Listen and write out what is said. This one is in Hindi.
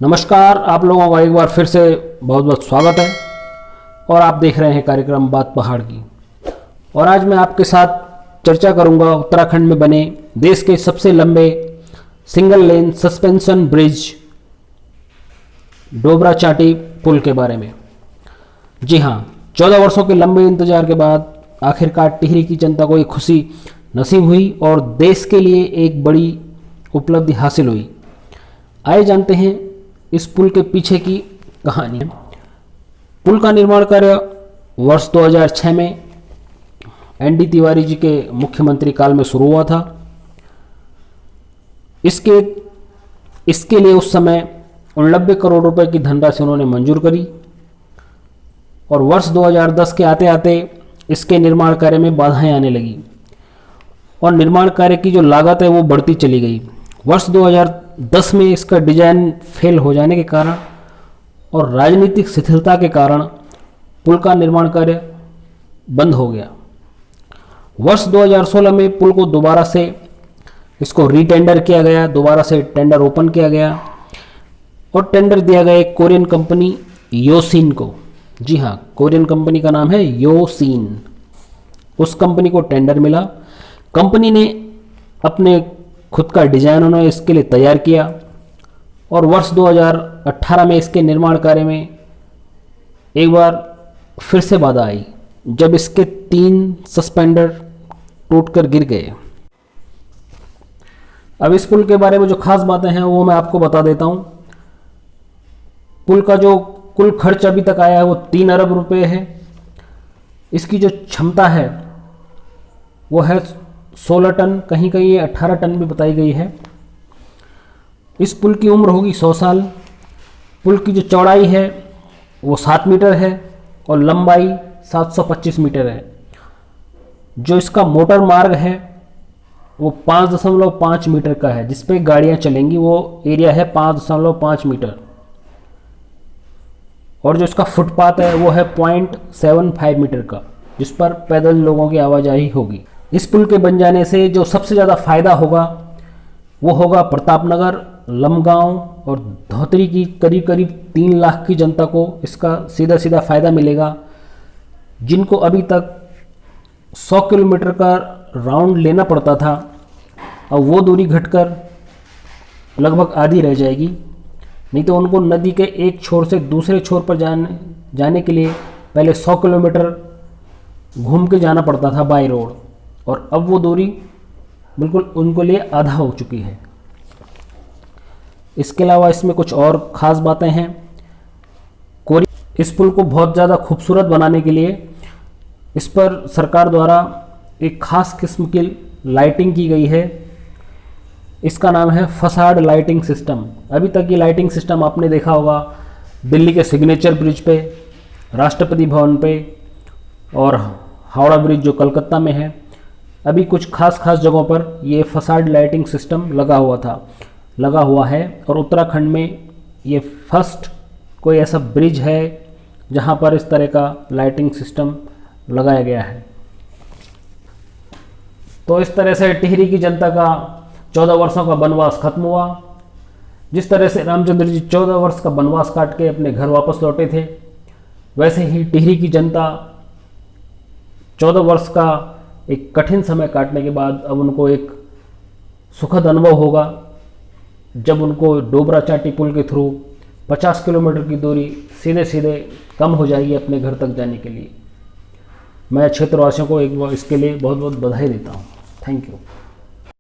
नमस्कार, आप लोगों का एक बार फिर से बहुत बहुत स्वागत है। और आप देख रहे हैं कार्यक्रम बात पहाड़ की। और आज मैं आपके साथ चर्चा करूंगा उत्तराखंड में बने देश के सबसे लंबे सिंगल लेन सस्पेंशन ब्रिज डोबरा चाटी पुल के बारे में। जी हाँ, 14 वर्षों के लंबे इंतजार के बाद आखिरकार टिहरी की जनता को एक खुशी नसीब हुई और देश के लिए एक बड़ी उपलब्धि हासिल हुई। आइए जानते हैं इस पुल के पीछे की कहानी। पुल का निर्माण कार्य वर्ष 2006 में एनडी तिवारी जी के मुख्यमंत्री काल में शुरू हुआ था। इसके लिए उस समय 89 करोड़ रुपए की धनराशि उन्होंने मंजूर करी और वर्ष 2010 के आते आते इसके निर्माण कार्य में बाधाएं आने लगी और निर्माण कार्य की जो लागत है वो बढ़ती चली गई। वर्ष 2010 में इसका डिजाइन फेल हो जाने के कारण और राजनीतिक शिथिलता के कारण पुल का निर्माण कार्य बंद हो गया। वर्ष 2016 में पुल को दोबारा से इसको रीटेंडर किया गया, दोबारा से टेंडर ओपन किया गया और टेंडर दिया गया एक कोरियन कंपनी योसीन को। जी हाँ, कोरियन कंपनी का नाम है योसीन। उस कंपनी को टेंडर मिला। कंपनी ने अपने खुद का डिजाइन उन्होंने इसके लिए तैयार किया और वर्ष 2018 में इसके निर्माण कार्य में एक बार फिर से बाधा आई जब इसके 3 सस्पेंडर टूटकर गिर गए। अब इस पुल के बारे में जो खास बातें हैं वो मैं आपको बता देता हूं। पुल का जो कुल खर्च अभी तक आया है वो 3 अरब रुपए है। इसकी जो क्षमता है वो है 16 टन, कहीं कहीं ये 18 टन भी बताई गई है। इस पुल की उम्र होगी 100 साल। पुल की जो चौड़ाई है वो 7 मीटर है और लंबाई 725 मीटर है। जो इसका मोटर मार्ग है वो 5.5 मीटर का है, जिस पे गाड़ियां चलेंगी वो एरिया है 5.5 मीटर। और जो इसका फुटपाथ है वो है 0.75 मीटर का, जिस पर पैदल लोगों की आवाजाही होगी। इस पुल के बन जाने से जो सबसे ज़्यादा फायदा होगा वो होगा प्रतापनगर, लमगांव और धौतरी की करीब करीब 3 लाख की जनता को इसका सीधा सीधा फायदा मिलेगा, जिनको अभी तक 100 किलोमीटर का राउंड लेना पड़ता था। अब वो दूरी घटकर लगभग आधी रह जाएगी। नहीं तो उनको नदी के एक छोर से दूसरे छोर पर जाने के लिए पहले 100 किलोमीटर घूम के जाना पड़ता था बाई रोड, और अब वो दूरी बिल्कुल उनको लिए आधा हो चुकी है। इसके अलावा इसमें कुछ और ख़ास बातें हैं। इस पुल को बहुत ज़्यादा खूबसूरत बनाने के लिए इस पर सरकार द्वारा एक ख़ास किस्म की लाइटिंग की गई है। इसका नाम है फसाड लाइटिंग सिस्टम। अभी तक ये लाइटिंग सिस्टम आपने देखा होगा दिल्ली के सिग्नेचर ब्रिज पे, राष्ट्रपति भवन पे और हावड़ा ब्रिज जो कलकत्ता में है। अभी कुछ खास जगहों पर ये फसाड लाइटिंग सिस्टम लगा हुआ है और उत्तराखंड में ये फर्स्ट कोई ऐसा ब्रिज है जहां पर इस तरह का लाइटिंग सिस्टम लगाया गया है। तो इस तरह से टिहरी की जनता का 14 वर्षों का वनवास खत्म हुआ। जिस तरह से रामचंद्र जी 14 वर्ष का वनवास काट के अपने घर वापस लौटे थे, वैसे ही टिहरी की जनता 14 वर्ष का एक कठिन समय काटने के बाद अब उनको एक सुखद अनुभव होगा जब उनको डोबरा चाटी पुल के थ्रू 50 किलोमीटर की दूरी सीधे सीधे कम हो जाएगी अपने घर तक जाने के लिए। मैं क्षेत्रवासियों को एक बार इसके लिए बहुत बहुत बधाई देता हूँ। Thank you.